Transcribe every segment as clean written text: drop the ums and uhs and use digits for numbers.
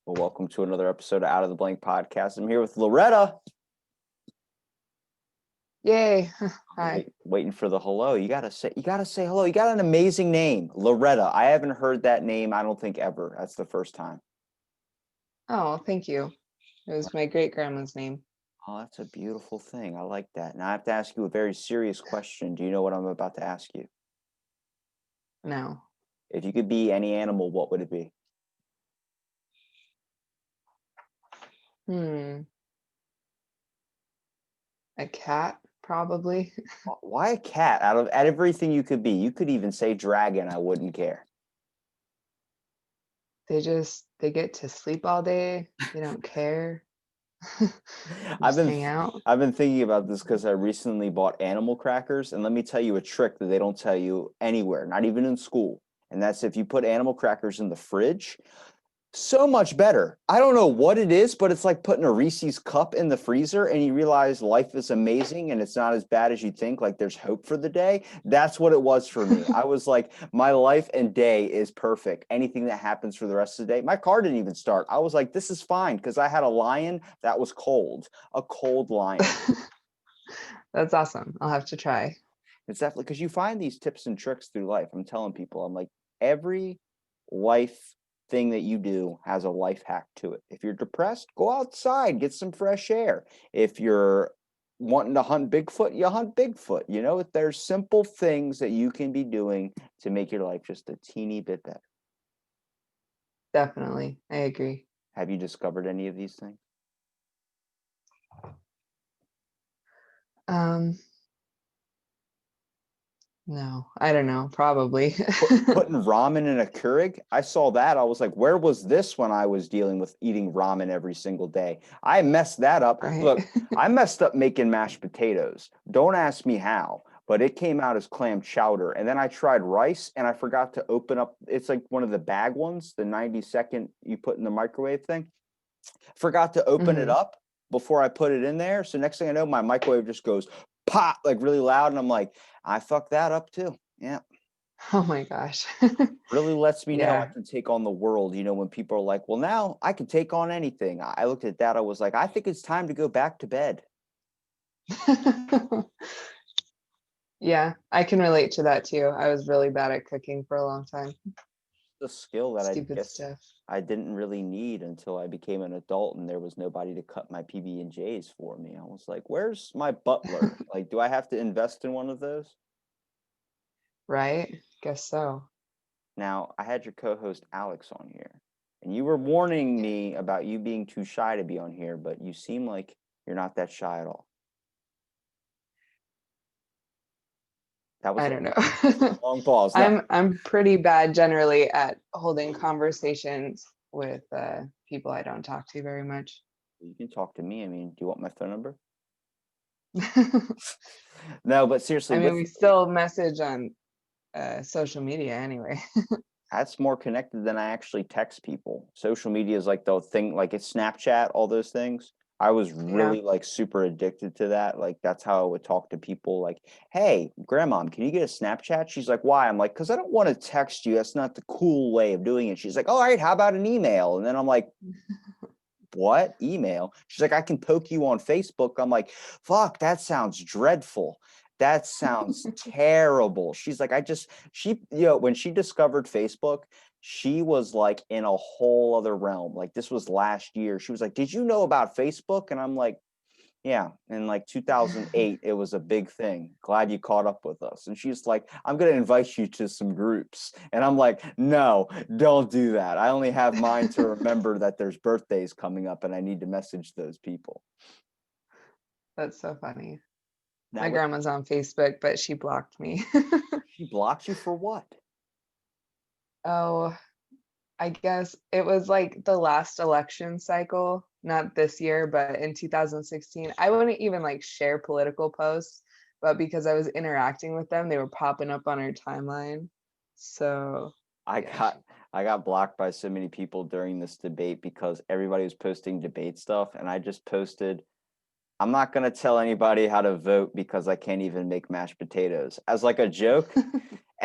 Well, welcome to another episode of Out of the Blank podcast. I'm here with Loretta. Yay. Hi. Waiting for the hello. You gotta say hello. You got an amazing name, Loretta. I haven't heard that name, I don't think ever. That's the first time. Oh, thank you. It was my great grandma's name. Oh, that's a beautiful thing. I like that. Now I have to ask you a very serious question. Do you know what I'm about to ask you? No. If you could be any animal, what would it be? A cat, probably. Why a cat? Out of everything you could be, you could even say dragon. I wouldn't care. They get to sleep all day. They don't care. I've Just been hang out. I've been thinking about this because I recently bought animal crackers, and let me tell you a trick that they don't tell you anywhere, not even in school. And that's if you put animal crackers in the fridge, so much better. I don't know what it is, but it's like putting a Reese's cup in the freezer and you realize life is amazing and it's not as bad as you think. Like there's hope for the day. That's what it was for me. I was like, my life and day is perfect. Anything that happens for the rest of the day, my car didn't even start. I was like, this is fine because I had a lion that was cold, a cold lion. That's awesome. I'll have to try. It's definitely because you find these tips and tricks through life. I'm telling people, I'm like, every life thing that you do has a life hack to it. If you're depressed, go outside, get some fresh air. If you're wanting to hunt Bigfoot, you hunt Bigfoot. You know, there's simple things that you can be doing to make your life just a teeny bit better. Definitely. I agree. Have you discovered any of these things? No, I don't know. Probably. Putting ramen in a Keurig, I saw that. I was like, where was this when I was dealing with eating ramen every single day? I messed that up. Right. Look, I messed up making mashed potatoes. Don't ask me how, but it came out as clam chowder. And then I tried rice and I forgot to open up. It's like one of the bag ones, the 90-second you put in the microwave thing. Forgot to open it up before I put it in there. So next thing I know, my microwave just goes pop like really loud. And I'm like, I fucked that up too. Yeah. Oh my gosh. Really lets me know I Yeah. can take on the world. You know, when people are like, well, now I can take on anything. I looked at that. I was like, I think it's time to go back to bed. Yeah, I can relate to that too. I was really bad at cooking for a long time. The skill that I Stupid guess stuff. I didn't really need until I became an adult and there was nobody to cut my PB&Js for me. I was like, where's my butler? Like, do I have to invest in one of those? Right? Guess so. Now, I had your co-host Alex on here, and you were warning Yeah. me about you being too shy to be on here, but you seem like you're not that shy at all. That was I a don't know. long pause. No, I'm pretty bad generally at holding conversations with people I don't talk to very much. you can talk to me. I mean, do you want my phone number? I No, but seriously, mean, with we still message on social media anyway. that's more connected than I actually text people. Social media is like the thing, like it's Snapchat, all those things. I was Yeah. really like super addicted to that. Like that's how I would talk to people. Like, hey, grandmom, can you get a Snapchat? She's like, why? I'm like, because I don't want to text you. That's not the cool way of doing it. She's like, all right, how about an email? And then I'm like, what email? She's like, I can poke you on Facebook. I'm like, fuck, that sounds dreadful. That sounds terrible. She's like, when she discovered Facebook, she was like in a whole other realm. Like this was last year. She was like, did you know about Facebook? And I'm like, yeah, in like 2008, it was a big thing. Glad you caught up with us. And she's like, I'm going to invite you to some groups. And I'm like, no, don't do that. I only have mine to remember that there's birthdays coming up and I need to message those people. That's so funny. Now, My what grandma's on Facebook, but she blocked me. she blocked you for what? Oh, I guess it was like the last election cycle, not this year, but in 2016. I wouldn't even like share political posts, but because I was interacting with them, they were popping up on her timeline. So, I yeah, got I got blocked by so many people during this debate because everybody was posting debate stuff and I just posted I'm not going to tell anybody how to vote because I can't even make mashed potatoes as like a joke.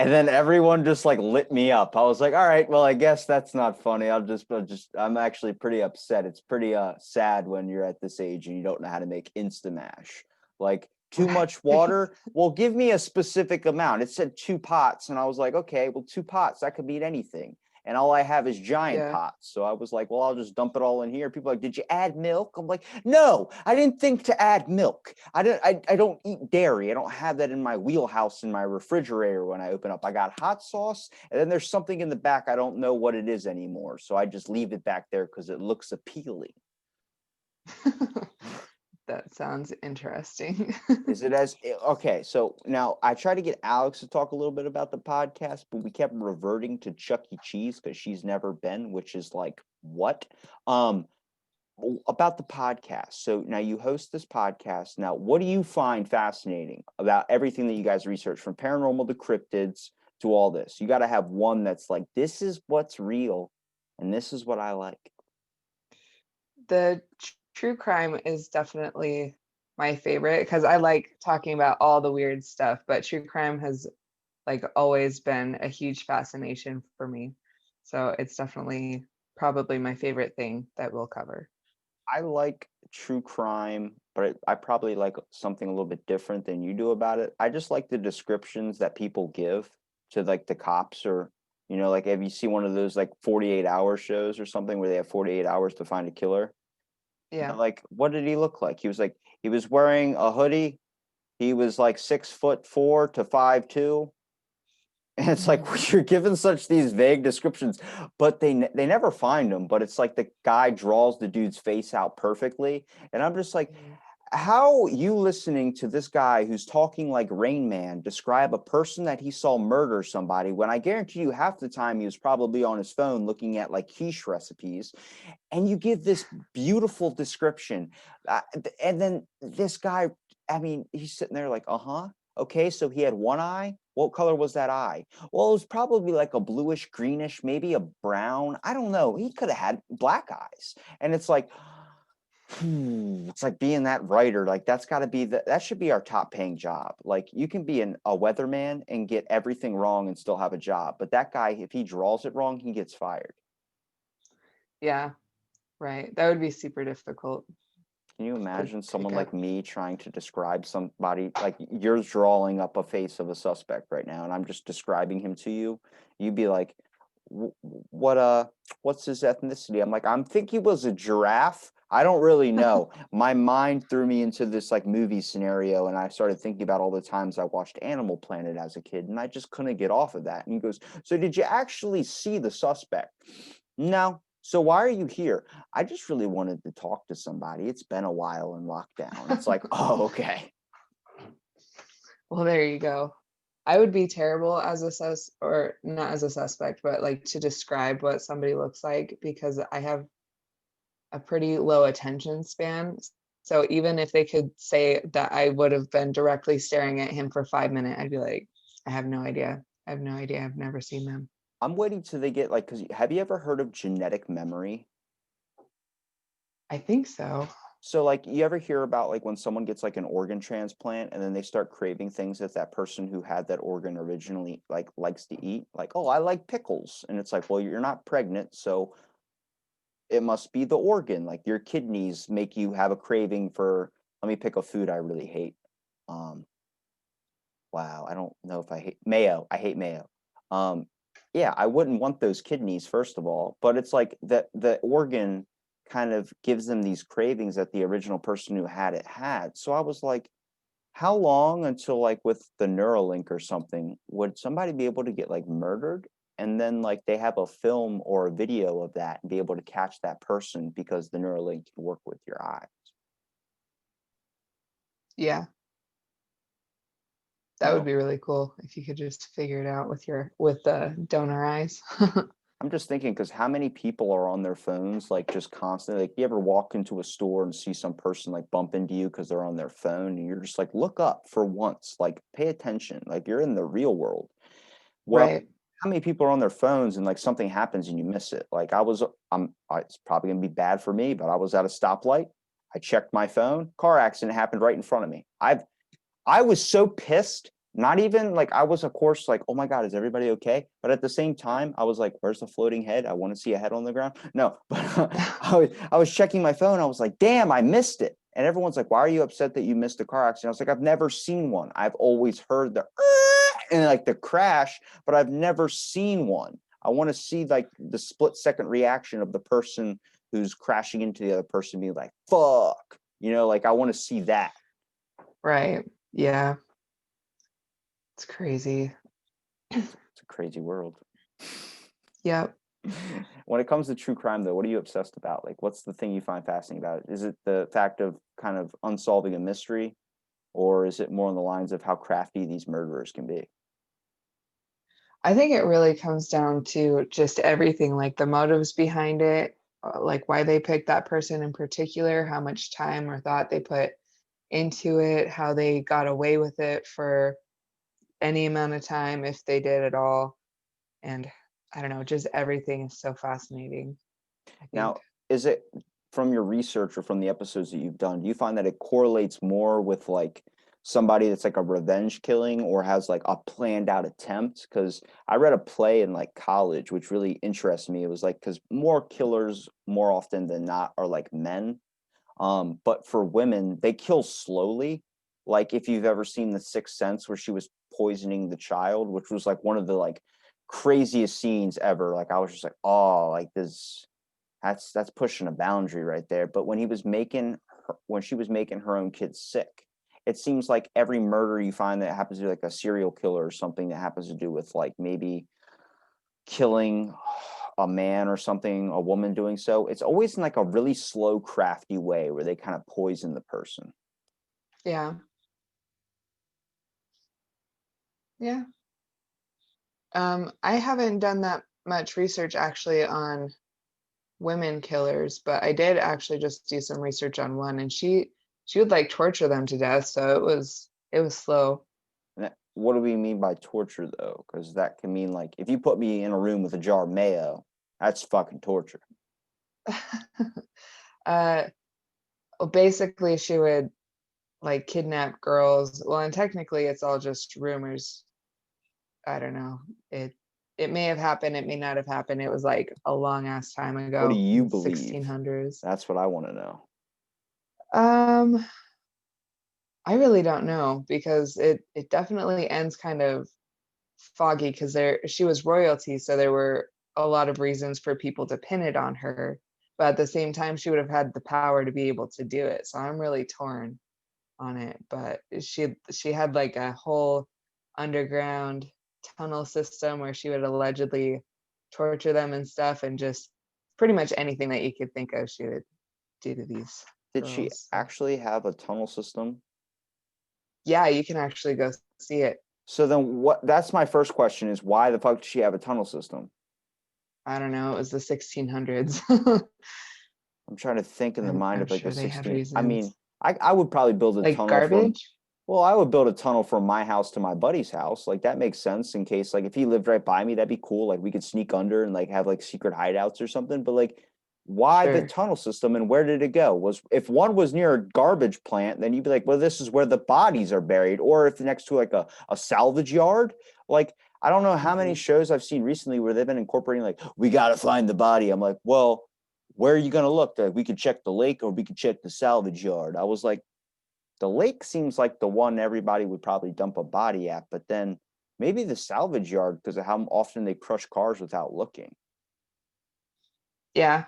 And then everyone just like lit me up. I was like, all right, well, I guess that's not funny. I'm actually pretty upset. It's pretty sad when you're at this age and you don't know how to make Instamash. Like too much water. Well, give me a specific amount. It said 2 pots. And I was like, okay, well, 2 pots, that could mean anything. And all I have is giant Yeah. pots. So I was like, well, I'll just dump it all in here. People are like, did you add milk? I'm like, no, I didn't think to add milk. I don't eat dairy. I don't have that in my wheelhouse in my refrigerator when I open up. I got hot sauce, and then there's something in the back. I don't know what it is anymore. So I just leave it back there because it looks appealing. That sounds interesting. Is it okay? So now I tried to get Alex to talk a little bit about the podcast, but we kept reverting to Chuck E. Cheese because she's never been, which is like what? Um, about the podcast. So now you host this podcast. Now, what do you find fascinating about everything that you guys research, from paranormal to cryptids to all this? You got to have one that's like, this is what's real, and this is what I like. The true crime is definitely my favorite because I like talking about all the weird stuff, but true crime has like always been a huge fascination for me. So it's definitely probably my favorite thing that we'll cover. I like true crime, but I probably like something a little bit different than you do about it. I just like the descriptions that people give to like the cops, or, like, have you seen one of those like 48-hour shows or something where they have 48 hours to find a killer? Yeah. Like, what did he look like? He was wearing a hoodie. He was like 6'4" to 5'2". And it's like, you're given such these vague descriptions, but they never find him. But it's like the guy draws the dude's face out perfectly. And I'm just like, Mhm. how you listening to this guy who's talking like Rain Man describe a person that he saw murder somebody, when I guarantee you half the time he was probably on his phone looking at like quiche recipes, and you give this beautiful description. And then this guy, I mean, he's sitting there like, okay, so he had one eye. What color was that eye? Well, it was probably like a bluish greenish, maybe a brown. I don't know. He could have had black eyes. And it's like, it's like being that writer. Like that's got to be that should be our top paying job. Like you can be a weatherman and get everything wrong and still have a job. But that guy, if he draws it wrong, he gets fired. Yeah, right. That would be super difficult Can you to imagine pick someone up. like me trying to describe somebody, like you're drawing up a face of a suspect right now, and I'm just describing him to you? You'd be like, what's his ethnicity? I'm like, I'm think he was a giraffe. I don't really know. My mind threw me into this like movie scenario, and I started thinking about all the times I watched Animal Planet as a kid, and I just couldn't get off of that. And he goes, so did you actually see the suspect? No. So why are you here? I just really wanted to talk to somebody. It's been a while in lockdown. It's like, oh, okay. Well, there you go. I would be terrible as or not as a suspect, but like to describe what somebody looks like because I have a pretty low attention span. So even if they could say that I would have been directly staring at him for 5 minutes, I'd be like, I have no idea. I have no idea. I've never seen them. I'm waiting till they get like, because have you ever heard of genetic memory? I think so. So like, you ever hear about like when someone gets like an organ transplant and then they start craving things that that person who had that organ originally like likes to eat? Like, oh, I like pickles. And it's like, well, you're not pregnant, so it must be the organ. Like your kidneys make you have a craving for, let me pick a food I really hate. Um, wow, I don't know if I hate mayo. I hate mayo. Um, yeah, I wouldn't want those kidneys, first of all, but it's like that the organ kind of gives them these cravings that the original person who had it had. So I was like, how long until like with the Neuralink or something, would somebody be able to get like murdered? And then like they have a film or a video of that and be able to catch that person because the Neuralink can work with your eye. Yeah, that would No, be really cool if you could just figure it out with the donor eyes. I'm just thinking, because how many people are on their phones like just constantly? Like, you ever walk into a store and see some person like bump into you because they're on their phone, and you're just like, look up for once, like pay attention, like you're in the real world. Well, Right. how many people are on their phones and like something happens and you miss it? Like it's probably gonna be bad for me, but I was at a stoplight. I checked my phone. Car accident happened right in front of me. I was so pissed. Not even like I was, of course, like, oh my God, is everybody okay? But at the same time, I was like, where's the floating head? I want to see a head on the ground. No, but I was checking my phone. I was like, damn, I missed it. And everyone's like, why are you upset that you missed a car accident? I was like, I've never seen one. I've always heard the and like the crash, but I've never seen one. I want to see like the split second reaction of the person who's crashing into the other person being like, fuck, like I want to see that. Right. Yeah. It's crazy. It's a crazy world. Yep. When it comes to true crime, though, what are you obsessed about? Like, what's the thing you find fascinating about it? Is it the fact of kind of unsolving a mystery, or is it more on the lines of how crafty these murderers can be? I think it really comes down to just everything, like the motives behind it, like why they picked that person in particular, how much time or thought they put into it, how they got away with it for any amount of time, if they did at all. And I don't know, just everything is so fascinating, I think. Now, is it from your research or from the episodes that you've done, do you find that it correlates more with like somebody that's like a revenge killing or has like a planned out attempt? Because I read a play in like college, which really interests me. It was like, because more killers more often than not are like men. But for women, they kill slowly. Like if you've ever seen The Sixth Sense where she was poisoning the child, which was like one of the like craziest scenes ever. Like I was just like, oh, like this that's pushing a boundary right there. But when she was making her own kids sick, it seems like every murder you find that happens to be like a serial killer or something that happens to do with like maybe killing a man or something, a woman doing so, it's always in like a really slow, crafty way where they kind of poison the person. Yeah. Yeah. I haven't done that much research actually on women killers, but I did actually just do some research on one, and she would like torture them to death, so it was slow. What do we mean by torture though? Because that can mean like if you put me in a room with a jar of mayo, that's fucking torture. uh well, basically she would like kidnap girls. Well, and technically it's all just rumors. I don't know. It may have happened, it may not have happened. It was like a long ass time What do ago you in believe? 1600s. That's what I want to know. Um, I really don't know because it definitely ends kind of foggy because she was royalty, so there were a lot of reasons for people to pin it on her. But at the same time, she would have had the power to be able to do it. So I'm really torn on it. But she had like a whole underground tunnel system where she would allegedly torture them and stuff, and just pretty much anything that you could think of she would do to these Did she girls. So actually have a tunnel system? yeah, you can actually go see it. So then what that's my first question is why the fuck does she have a tunnel system? I don't know, it was the 1600s. I'm trying to think in the mind I'm of like a sure they had 16. I reasons. mean, I would probably build a Like tunnel from, garbage? well, I would build a tunnel from my house to my buddy's house. Like that makes sense in case like if he lived right by me, that'd be cool. Like we could sneak under and like have like secret hideouts or something. But like why the Sure. tunnel system and where did it go? Was if one was near a garbage plant, then you'd be like, well, this is where the bodies are buried. Or if next to like a salvage yard, like I don't know how many Mhm. shows I've seen recently where they've been incorporating like, we gotta find the body. I'm like, well, where are you going to look? That we could check the lake or we could check the salvage yard. I was like, the lake seems like the one everybody would probably dump a body at, but then maybe the salvage yard because of how often they crush cars without looking. Yeah,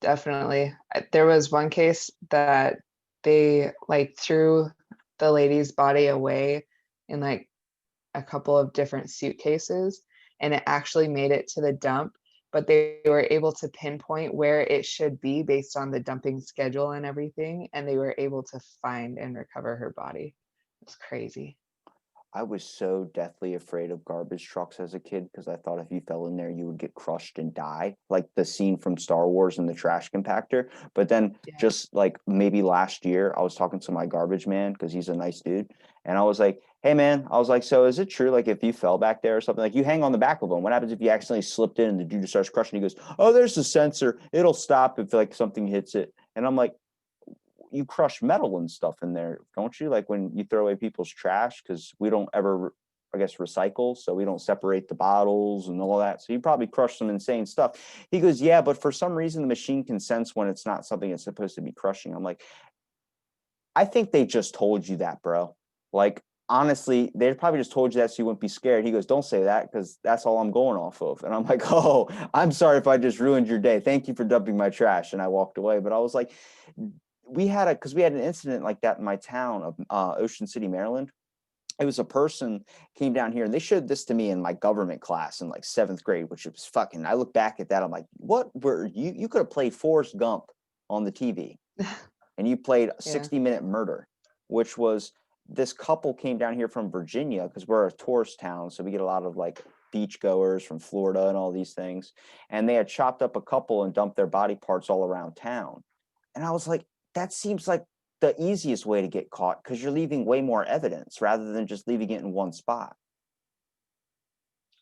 definitely. There was one case that they like threw the lady's body away in like a couple of different suitcases, and it actually made it to the dump, but they were able to pinpoint where it should be based on the dumping schedule and everything, and they were able to find and recover her body. It's crazy. I was so deathly afraid of garbage trucks as a kid because I thought if you fell in there, you would get crushed and die, like the scene from Star Wars in the trash compactor. But then, Yeah. just like maybe last year, I was talking to my garbage man because he's a nice dude. And I was like, hey, man, I was like, so is it true? Like, if you fell back there or something, like you hang on the back of them, what happens if you accidentally slipped in and the dude just starts crushing? He goes, oh, there's a sensor. It'll stop if like something hits it. And I'm like, you crush metal and stuff in there, don't you? Like when you throw away people's trash, because we don't ever, I guess, recycle, so we don't separate the bottles and all that. So you probably crush some insane stuff. He goes, yeah, but for some reason the machine can sense when it's not something it's supposed to be crushing. I'm like, I think they just told you that, bro. Like, honestly, they probably just told you that so you wouldn't be scared. He goes, don't say that because that's all I'm going off of. And I'm like, oh, I'm sorry if I just ruined your day. Thank you for dumping my trash. And I walked away. But I was like, we had an incident like that in my town of Ocean City, Maryland. It was a person came down here and they showed this to me in my government class in like 7th grade, which was fucking, I look back at that. I'm like, what were you could have played Forrest Gump on the TV and you played a Yeah. 60-minute murder, which was this couple came down here from Virginia because we're a tourist town. So we get a lot of like beach goers from Florida and all these things. And they had chopped up a couple and dumped their body parts all around town. And I was like, that seems like the easiest way to get caught because you're leaving way more evidence rather than just leaving it in one spot.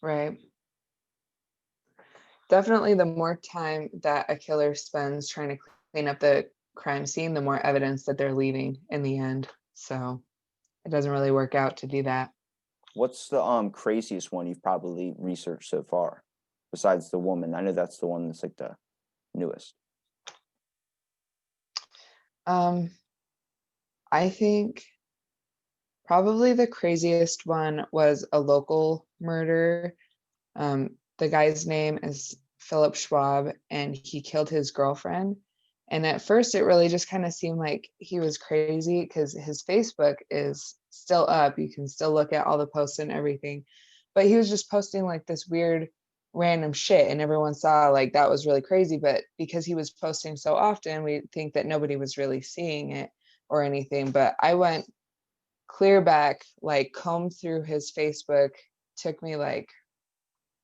Right. Definitely the more time that a killer spends trying to clean up the crime scene, the more evidence that they're leaving in the end. So it doesn't really work out to do that. What's the craziest one you've probably researched so far besides the woman? I know that's the one that's like the newest. Um, I think probably the craziest one was a local murder. The guy's name is Philip Schwab, and he killed his girlfriend. And at first, it really just kind of seemed like he was crazy because his Facebook is still up. You can still look at all the posts and everything. But he was just posting like this weird random shit, and everyone saw like that was really crazy. But because he was posting so often, we think that nobody was really seeing it or anything. But I went clear back, like combed through his Facebook, took me like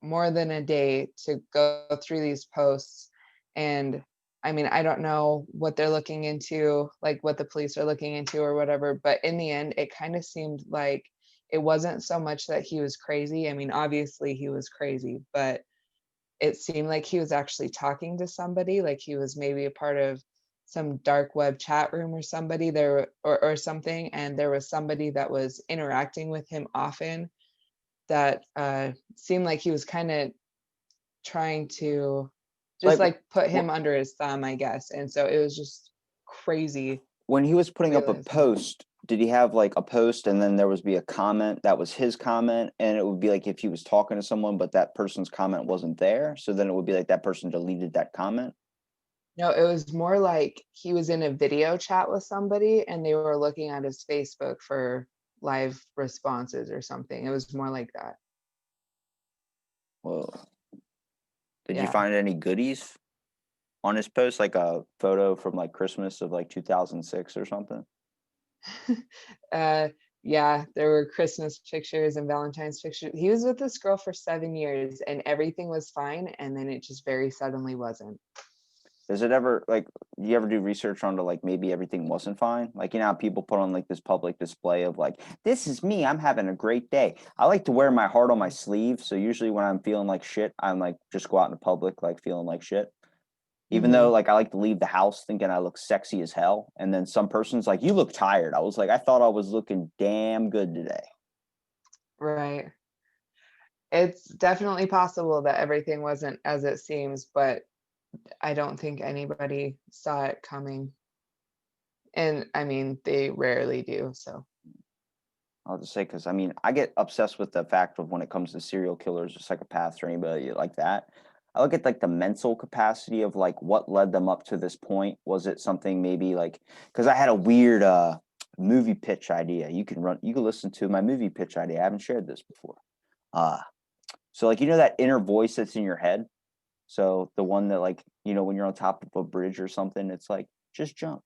more than a day to go through these posts. And I mean, I don't know what they're looking into, like what the police are looking into or whatever, but in the end, it kind of seemed like it wasn't so much that he was crazy. I mean, obviously he was crazy, but it seemed like he was actually talking to somebody, like he was maybe a part of some dark web chat room or somebody there or something, and there was somebody that was interacting with him often that seemed like he was kind of trying to just Like like put wh- him under his thumb, I guess. And so it was just crazy when he was putting up a realizing that. post, did he have like a post and then there was be a comment that was his comment and it would be like if he was talking to someone but that person's comment wasn't there, so then it would be like that person deleted that comment? No, it was more like he was in a video chat with somebody and they were looking at his Facebook for live responses or something. It was more like that. Whoa. Did you Yeah. find any goodies on his post, like a photo from like Christmas of like 2006 or something? uh yeah, there were Christmas pictures and Valentine's pictures. He was with this girl for 7 years and everything was fine, and then it just very suddenly wasn't. Does it ever like do you ever do research onto like maybe everything wasn't fine? Like you know how people put on like this public display of like, this is me, I'm having a great day. I like to wear my heart on my sleeve. So usually when I'm feeling like shit, I'm like just go out in the public like feeling like shit. Even though Hmm. like I like to leave the house thinking I look sexy as hell. And then some person's like, you look tired. I was like, I thought I was looking damn good today. Right. It's definitely possible that everything wasn't as it seems, but I don't think anybody saw it coming. And I mean, they rarely do. So, I'll just say because I mean I get obsessed with the fact of when it comes to serial killers or psychopaths or anybody like that. I look at like the mental capacity of like what led them up to this point. Was it something maybe like because I had a weird movie pitch idea. You can listen to my movie pitch idea. I haven't shared this before. Uh so like you know that inner voice that's in your head. So the one that like you know when you're on top of a bridge or something, it's like just jump.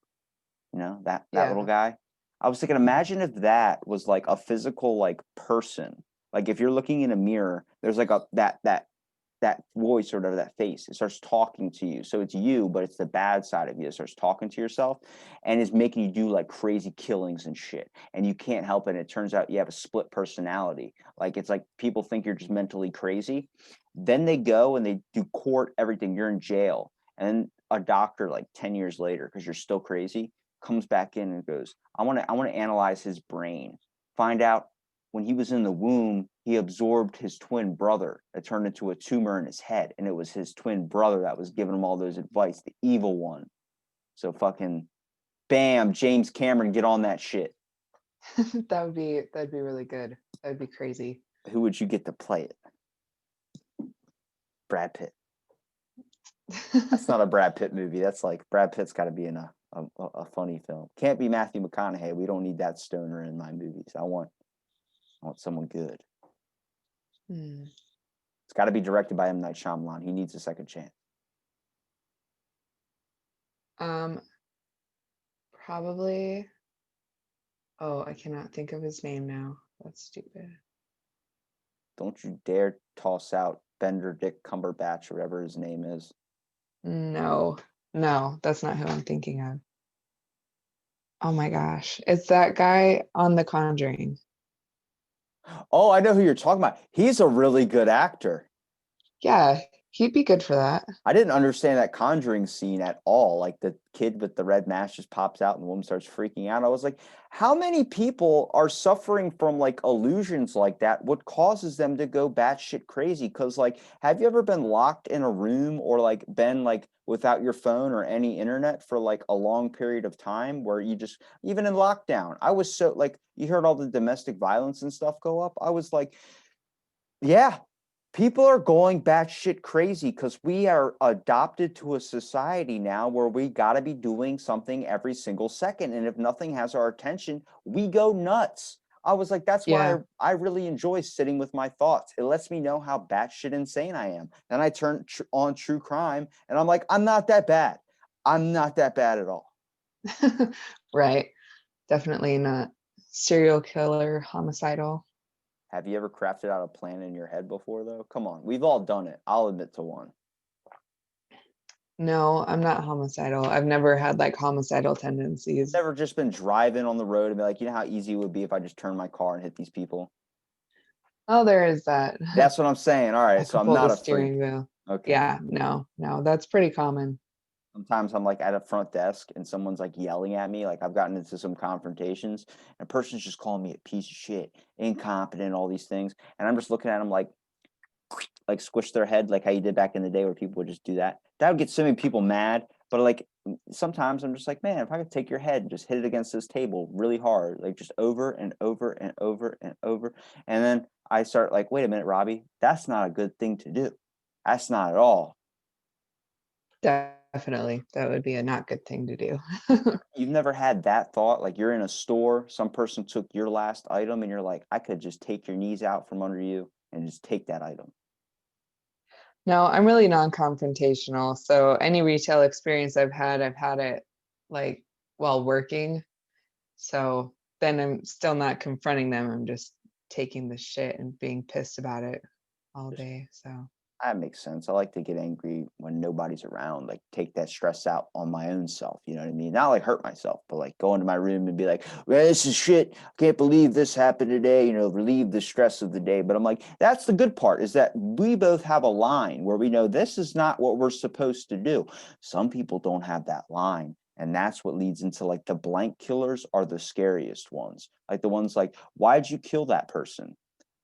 You know that little yeah. guy. I was thinking, imagine if that was like a physical like person. Like if you're looking in a mirror, there's like a that voice or whatever, that face, it starts talking to you. So it's you, but it's the bad side of you. It starts talking to yourself and is making you do like crazy killings and shit. And you can't help it. And it turns out you have a split personality. Like it's like people think you're just mentally crazy. Then they go and they do court everything. You're in jail. And then a doctor like 10 years later, because you're still crazy, comes back in and goes, I want to analyze his brain, find out when he was in the womb, he absorbed his twin brother. It turned into a tumor in his head, and it was his twin brother that was giving him all those advice, the evil one. So fucking bam, James Cameron, get on that shit. That'd be really good. That'd be crazy. Who would you get to play it? Brad Pitt. That's not a Brad Pitt movie. That's like Brad Pitt's got to be in a funny film. Can't be Matthew McConaughey. We don't need that stoner in my movies. I want someone good. It's got to be directed by M. Night Shyamalan. He needs a second chance. Probably. Oh, I cannot think of his name now. That's stupid. Don't you dare toss out Benedict Cumberbatch or whatever his name is. No, that's not who I'm thinking of. Oh my gosh. It's that guy on The Conjuring. Oh, I know who you're talking about. He's a really good actor. Yeah, he'd be good for that. I didn't understand that Conjuring scene at all. Like the kid with the red mask just pops out and the woman starts freaking out. I was like, how many people are suffering from like illusions like that? What causes them to go batshit crazy? Because like, have you ever been locked in a room or like been like without your phone or any internet for like a long period of time where you just, even in lockdown, I was so like, you heard all the domestic violence and stuff go up. I was like, yeah. People are going batshit crazy because we are adopted to a society now where we got to be doing something every single second. And if nothing has our attention, we go nuts. I was like, that's why I really enjoy sitting with my thoughts. It lets me know how batshit insane I am. Then I turn on true crime and I'm like, I'm not that bad. I'm not that bad at all. Right. Definitely not serial killer, homicidal. Have you ever crafted out a plan in your head before, though? Come on. We've all done it. I'll admit to one. No, I'm not homicidal. I've never had like homicidal tendencies. Never just been driving on the road and be like, you know how easy it would be if I just turned my car and hit these people? Oh, there is that. That's what I'm saying. All right. I So could I'm pull not the a freak. steering wheel. Okay. Yeah, no, that's pretty common. Sometimes I'm like at a front desk and someone's like yelling at me. Like I've gotten into some confrontations and a person's just calling me a piece of shit, incompetent, all these things. And I'm just looking at them like squish their head, like how you did back in the day where people would just do that. That would get so many people mad. But like sometimes I'm just like, man, if I could take your head and just hit it against this table really hard, like just over and over and over and over. And then I start like, wait a minute, Robbie, that's not a good thing to do. That's not at all. Definitely. That would be a not good thing to do. You've never had that thought, like you're in a store, some person took your last item and you're like, I could just take your knees out from under you and just take that item. No, I'm really non-confrontational. So any retail experience I've had it like while working. So then I'm still not confronting them. I'm just taking the shit and being pissed about it all day. So That makes sense. I like to get angry when nobody's around, like take that stress out on my own self. You know what I mean? Not like hurt myself, but like go into my room and be like, well, this is shit. I can't believe this happened today, relieve the stress of the day. But I'm like, that's the good part is that we both have a line where we know this is not what we're supposed to do. Some people don't have that line. And that's what leads into like the blank killers are the scariest ones. Like the ones like, why'd you kill that person?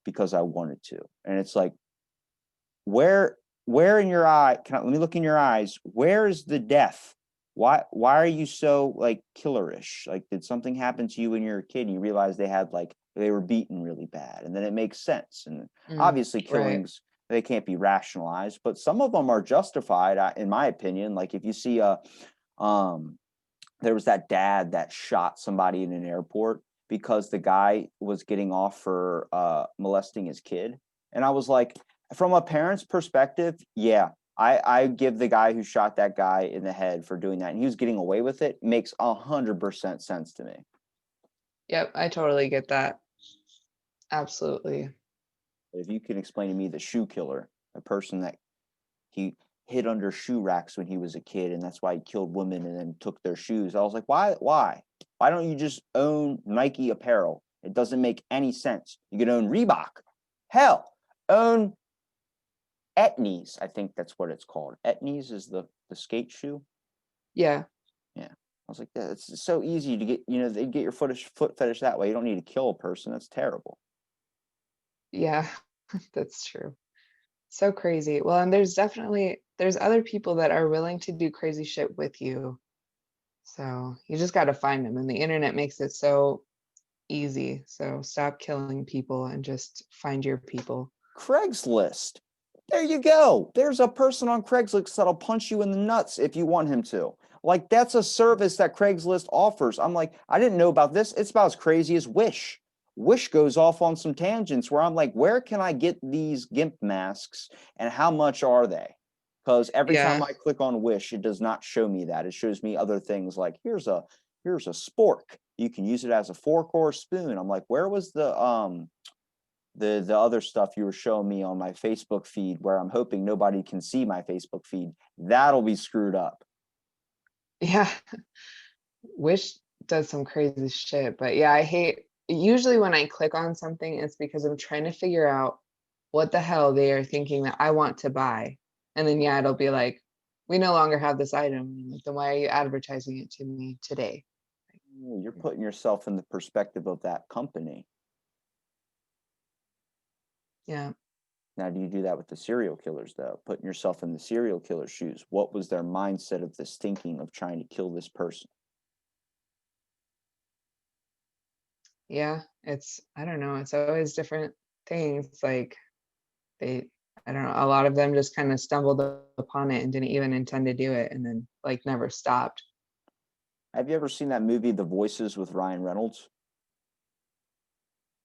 Because I wanted to. And it's like, where in your eye let me look in your eyes, where is the death? Why are you so like killerish? Like did something happen to you when you were a kid and you realized they were beaten really bad? And then it makes sense. And obviously killings, they can't be rationalized, but some of them are justified in my opinion. Like if you see there was that dad that shot somebody in an airport because the guy was getting off for molesting his kid. And I was like, from a parent's perspective, yeah, I give the guy who shot that guy in the head for doing that, and he was getting away with it. Makes 100% sense to me. Yep, I totally get that. Absolutely. If you can explain to me the shoe killer, a person that he hid under shoe racks when he was a kid, and that's why he killed women and then took their shoes. I was like, why don't you just own Nike apparel? It doesn't make any sense. You could own Reebok. Hell, own Etnies, I think that's what it's called. Etnies is the skate shoe. Yeah. Yeah. was like, yeah, it's so easy to get, they get your foot fetish that way. You don't need to kill a person. That's terrible. Yeah, that's true. So crazy. Well, and there's other people that are willing to do crazy shit with you. So you just got to find them, and the internet makes it so easy. So stop killing people and just find your people. Craigslist. There you go. There's a person on Craigslist that'll punch you in the nuts if you want him to. Like, that's a service that Craigslist offers. I'm like, I didn't know about this. It's about as crazy as Wish. Wish goes off on some tangents where I'm like, where can I get these GIMP masks and how much are they? Because every time Yeah. I click on Wish, it does not show me that. It shows me other things like here's a spork. You can use it as a fork or a spoon. I'm like, where was the other stuff you were showing me on my Facebook feed where I'm hoping nobody can see my Facebook feed? That'll be screwed up. Yeah. Wish does some crazy shit, but yeah, I hate usually when I click on something, it's because I'm trying to figure out what the hell they are thinking that I want to buy. And then yeah, it'll be like, we no longer have this item. Then why are you advertising it to me today? You're putting yourself in the perspective of that company. Yeah. Now, do you do that with the serial killers, though? Putting yourself in the serial killer's shoes. What was their mindset of this thinking of trying to kill this person? Yeah. I don't know, it's always different things. Like they, I don't know, a lot of them just kind of stumbled upon it and didn't even intend to do it and then like never stopped. Have you ever seen that movie, The Voices, with Ryan Reynolds?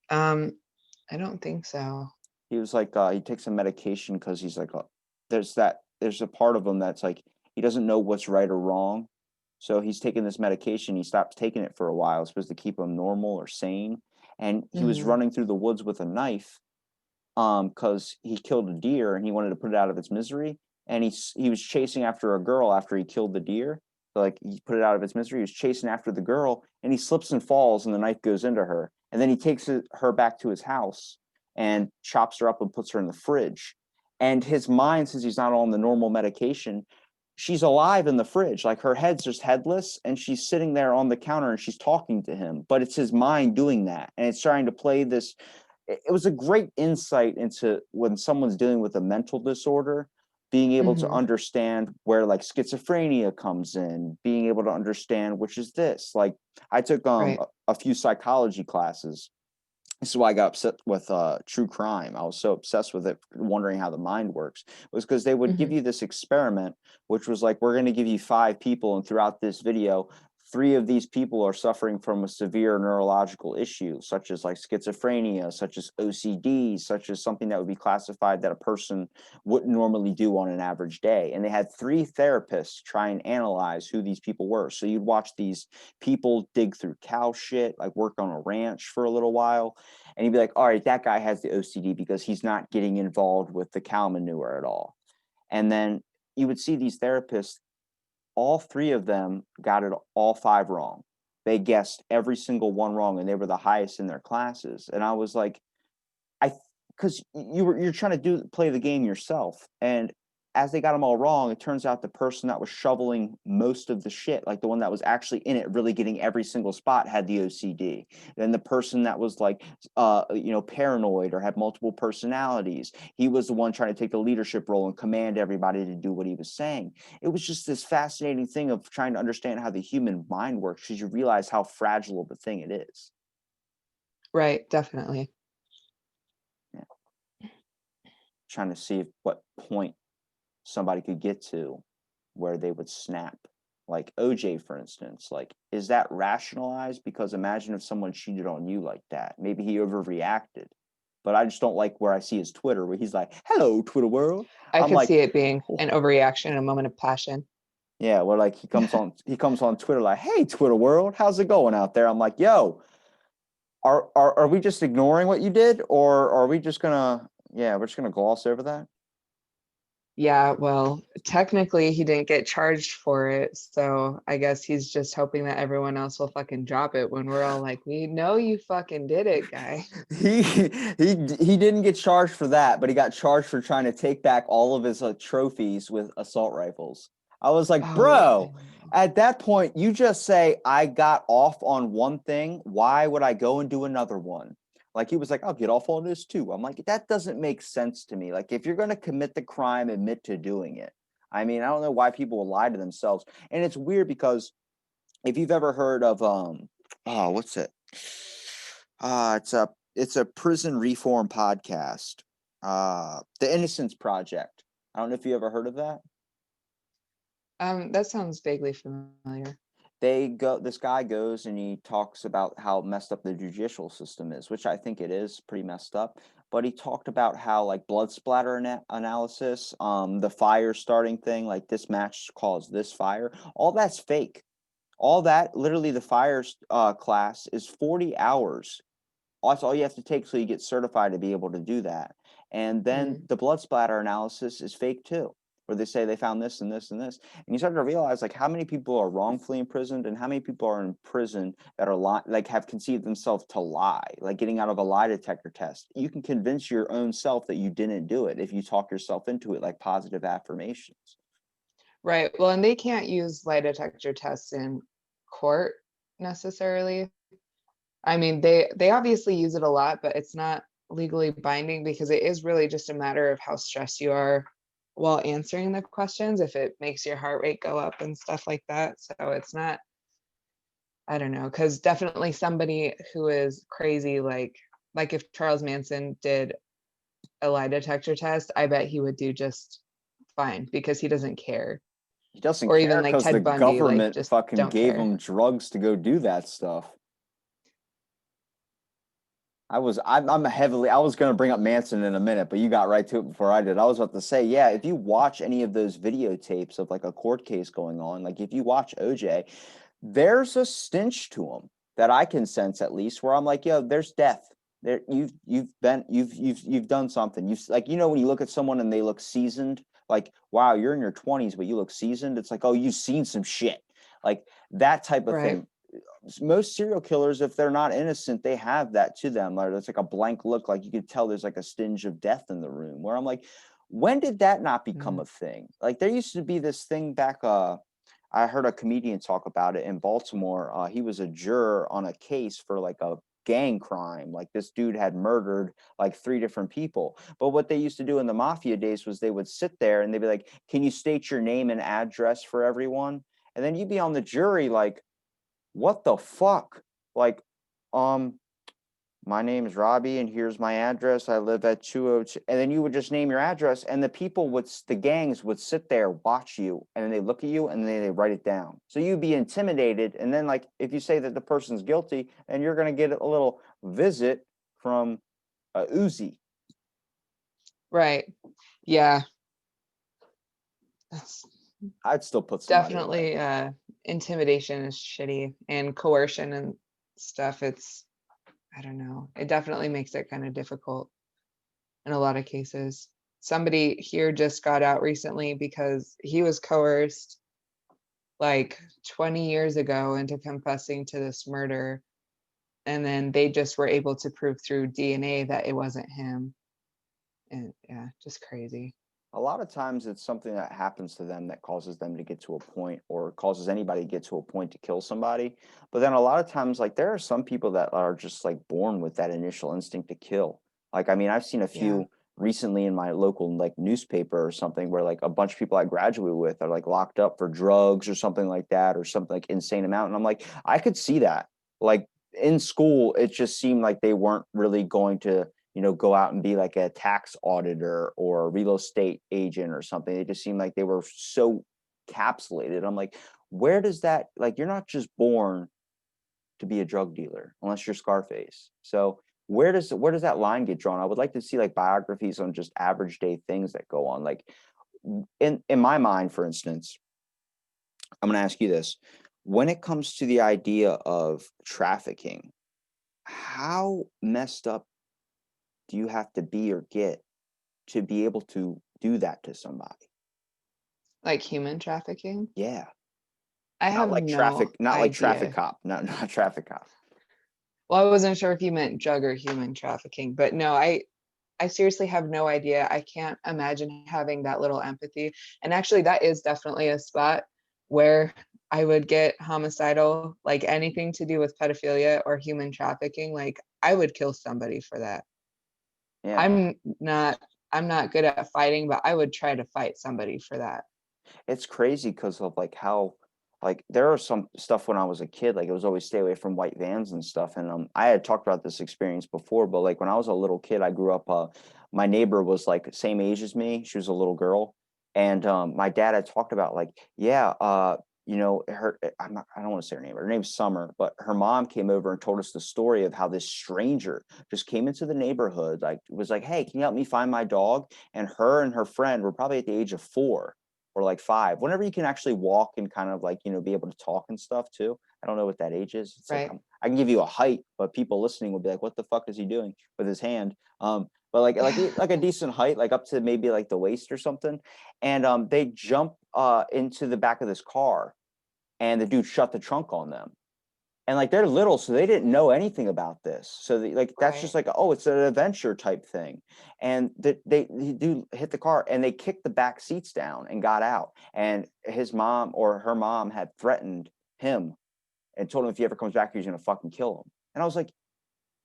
Um, I don't think so. He was like, he takes some medication because he's like, there's a part of him that's like, he doesn't know what's right or wrong. So he's taking this medication. He stops taking it for a while. It's supposed to keep him normal or sane. And he was Hmm. running through the woods with a knife because he killed a deer and he wanted to put it out of its misery. And he was chasing after a girl after he killed the deer. So like he put it out of its misery. He was chasing after the girl and he slips and falls and the knife goes into her. And then he takes her back to his house and chops her up and puts her in the fridge. And his mind, since he's not on the normal medication, she's alive in the fridge. Like her head's just headless and she's sitting there on the counter and she's talking to him. But it's his mind doing that. And it's trying to play this. It was a great insight into when someone's dealing with a mental disorder, being able to Hmm. understand where like schizophrenia comes in, being able to understand which is this. Like I took Right. a few psychology classes. This is why I got upset with true crime. I was so obsessed with it, wondering how the mind works. It was because they would give Hmm. you this experiment, which was like, we're going to give you 5 people, and throughout this video, 3 of these people are suffering from a severe neurological issue, such as like schizophrenia, such as OCD, such as something that would be classified that a person wouldn't normally do on an average day. And they had 3 therapists try and analyze who these people were. So you'd watch these people dig through cow shit, like work on a ranch for a little while, and you'd be like, all right, that guy has the OCD because he's not getting involved with the cow manure at all. And then you would see these therapists, all 3 of them got it all 5 wrong. They guessed every single one wrong, and they were the highest in their classes. And I was like, I because you're trying to play the game yourself, and as they got them all wrong, it turns out the person that was shoveling most of the shit, like the one that was actually in it, really getting every single spot, had the OCD. Then the person that was like, paranoid or had multiple personalities, he was the one trying to take the leadership role and command everybody to do what he was saying. It was just this fascinating thing of trying to understand how the human mind works, because you realize how fragile of a thing it is. Right. Definitely. Yeah. Trying to see what point somebody could get to where they would snap. Like OJ, for instance, like, is that rationalized? Because imagine if someone cheated on you like that. Maybe he overreacted. But I just don't like where I see his Twitter where he's like, hello, Twitter world. I I'm could like, see it being oh. an overreaction and a moment of passion. Yeah, where like he comes on Twitter like, hey, Twitter world, how's it going out there? I'm like, yo, are we just ignoring what you did, or are we just gonna, yeah, we're just gonna gloss over that? Yeah, well, technically he didn't get charged for it, so I guess he's just hoping that everyone else will fucking drop it when we're all like, we know you fucking did it, guy. He didn't get charged for that, but he got charged for trying to take back all of his trophies with assault rifles. I was like, Oh, I bro, know. At that point, you just say, I got off on one thing. Why would I go and do another one? Like he was like, I'll get off on this too. I'm like, that doesn't make sense to me. Like if you're going to commit the crime, admit to doing it. I mean, I don't know why people will lie to themselves. And it's weird because if you've ever heard of oh, what's it? It's a prison reform podcast. The Innocence Project. I don't know if you ever heard of that. That sounds vaguely familiar. This guy goes and he talks about how messed up the judicial system is, which I think it is pretty messed up. But he talked about how like blood splatter analysis, the fire starting thing, like this match caused this fire, all that's fake. All that, literally the fire class is 40 hours. That's all you have to take so you get certified to be able to do that. And then Mm. the blood splatter analysis is fake too, where they say they found this and this and this. And you start to realize like how many people are wrongfully imprisoned and how many people are in prison that are like have conceived themselves to lie, like getting out of a lie detector test. You can convince your own self that you didn't do it if you talk yourself into it, like positive affirmations. Right. Well, and they can't use lie detector tests in court necessarily. I mean, they obviously use it a lot, but it's not legally binding because it is really just a matter of how stressed you are while answering the questions, if it makes your heart rate go up and stuff like that. So it's not, I don't know, because definitely somebody who is crazy, like if Charles Manson did a lie detector test, I bet he would do just fine because he doesn't care. He doesn't Or even care like because the Ted Bundy, like government just fucking don't gave care. him drugs to go do that stuff. I was going to bring up Manson in a minute, but you got right to it before I did. I was about to say, yeah, if you watch any of those videotapes of like a court case going on, like if you watch OJ, there's a stench to him that I can sense at least where I'm like, yo, there's death. There you've done something. You've like, you know, when you look at someone and they look seasoned, like, wow, you're in your 20s, but you look seasoned. It's like, oh, you've seen some shit. Like that type of Right. thing. Most serial killers, if they're not innocent, they have that to them. Like it's like a blank look, like you could tell there's like a stinge of death in the room. Where I'm like, when did that not become Mm. a thing? Like there used to be this thing back. I heard a comedian talk about it in Baltimore. He was a juror on a case for like a gang crime. Like this dude had murdered like 3 different people. But what they used to do in the mafia days was they would sit there and they'd be like, "Can you state your name and address for everyone?" And then you'd be on the jury like, what the fuck? Like, um, my name is Robbie and here's my address. I live at 202. And then you would just name your address and the gangs would sit there, watch you, and then they look at you and then they write it down. So you'd be intimidated. And then like, if you say that the person's guilty and you're going to get a little visit from Uzi. Right. Yeah. That's I'd still put somebody away. definitely intimidation is shitty and coercion and stuff. It's, I don't know. It definitely makes it kind of difficult in a lot of cases. Somebody here just got out recently because he was coerced like 20 years ago into confessing to this murder. And then they just were able to prove through DNA that it wasn't him. And yeah, just crazy. A lot of times it's something that happens to them that causes them to get to a point or causes anybody to get to a point to kill somebody. But then a lot of times, like there are some people that are just like born with that initial instinct to kill. Like, I mean, I've seen a Yeah. few recently in my local like newspaper or something where like a bunch of people I graduated with are like locked up for drugs or something like that or something like insane amount. And I'm like, I could see that. Like in school, it just seemed like they weren't really going to go out and be like a tax auditor or a real estate agent or something. It just seemed like they were so capsulated. I'm like, where does that, like, you're not just born to be a drug dealer unless you're Scarface. So where does that line get drawn? I would like to see like biographies on just average day things that go on. Like in my mind, for instance, I'm going to ask you this. When it comes to the idea of trafficking, how messed up do you have to be or get to be able to do that to somebody? Like human trafficking? Yeah. I Not have like no traffic idea. cop. Not traffic cop. Well, I wasn't sure if you meant drug or human trafficking, but no, I seriously have no idea. I can't imagine having that little empathy. And actually that is definitely a spot where I would get homicidal, like anything to do with pedophilia or human trafficking. Like I would kill somebody for that. Yeah. I'm not good at fighting, but I would try to fight somebody for that. It's crazy because of like how like there are some stuff when I was a kid, like it was always stay away from white vans and stuff. And I had talked about this experience before, but like when I was a little kid, I grew up my neighbor was like same age as me. She was a little girl. And my dad had talked about like, yeah, you know, I don't want to say her name, her name's Summer, but her mom came over and told us the story of how this stranger just came into the neighborhood, like was like, hey, can you help me find my dog? And her friend were probably at the age of 4 or like 5, whenever you can actually walk and kind of like, you know, be able to talk and stuff too. I don't know what that age is. It's like Right. I can give you a height, but people listening will be like, what the fuck is he doing with his hand? But like a decent height, like up to maybe like the waist or something. And they jump into the back of this car, and the dude shut the trunk on them. And like they're little, so they didn't know anything about this. So like that's just Right. like, oh, it's an adventure type thing. And they do hit the car, and they kicked the back seats down and got out. And his mom or her mom had threatened him and told him if he ever comes back, he's gonna fucking kill him. And I was like,